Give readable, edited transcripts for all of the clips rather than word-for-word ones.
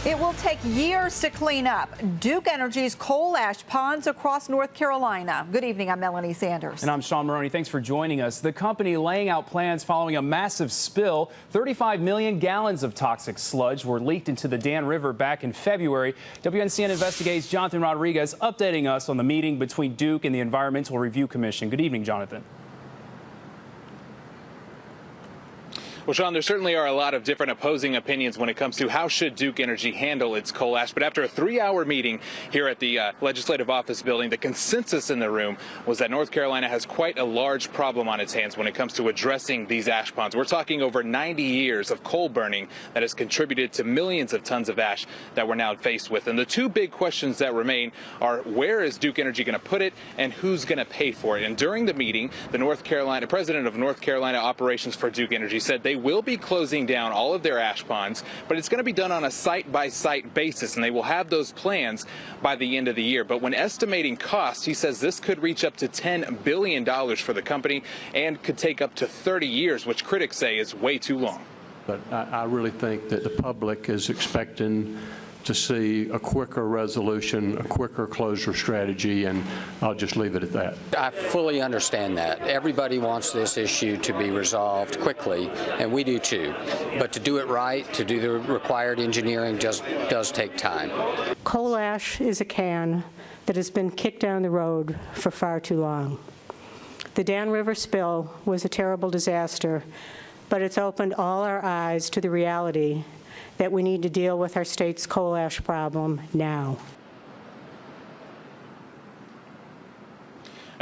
It will take years to clean up Duke Energy's coal ash ponds across North Carolina. Good evening, I'm Melanie Sanders. And I'm Sean Maroney. Thanks for joining us. The company laying out plans following a massive spill. 35 million gallons of toxic sludge were leaked into the Dan River back in February. WNCN Investigates Jonathan Rodriguez updating us on the meeting between Duke and the Environmental Review Commission. Good evening, Jonathan. Well, Sean, there certainly are a lot of different opposing opinions when it comes to how should Duke Energy handle its coal ash. But after a 3-hour meeting here at the Legislative Office building, the consensus in the room was that North Carolina has quite a large problem on its hands when it comes to addressing these ash ponds. We're talking over 90 years of coal burning that has contributed to millions of tons of ash that we're now faced with. And the two big questions that remain are where is Duke Energy going to put it and who's going to pay for it? And during the meeting, the president of North Carolina Operations for Duke Energy said they will be closing down all of their ash ponds, but it's going to be done on a site-by-site basis, and they will have those plans by the end of the year. But when estimating costs, he says this could reach up to $10 billion for the company and could take up to 30 years, which critics say is way too long. But I really think that the public is expecting to see a quicker resolution, a quicker closure strategy, and I'll just leave it at that. I fully understand that. Everybody wants this issue to be resolved quickly, and we do too. But to do it right, to do the required engineering just does take time. Coal ash is a can that has been kicked down the road for far too long. The Dan River spill was a terrible disaster, but it's opened all our eyes to the reality that we need to deal with our state's coal ash problem now.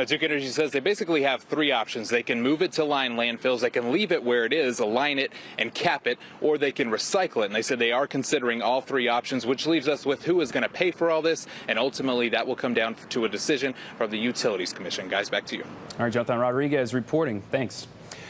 Duke Energy says they basically have three options. They can move it to line landfills, they can leave it where it is, align it and cap it, or they can recycle it. And they said they are considering all three options, which leaves us with who is going to pay for all this. And ultimately, that will come down to a decision from the Utilities Commission. Guys, back to you. All right, Jonathan Rodriguez reporting. Thanks.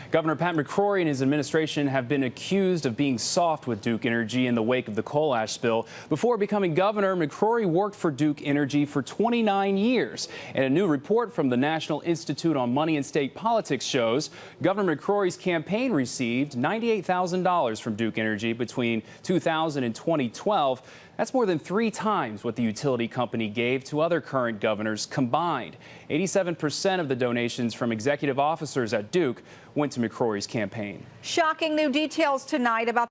Governor Pat McCrory and his administration have been accused of being soft with Duke Energy in the wake of the coal ash spill. Before becoming governor, McCrory worked for Duke Energy for 29 years. And a new report from the National Institute on Money and State Politics shows Governor McCrory's campaign received $98,000 from Duke Energy between 2000 and 2012. That's more than 3 times what the utility company gave to other current governors combined. 87% of the donations from executive officers at Duke went to McCrory's campaign. Shocking new details tonight about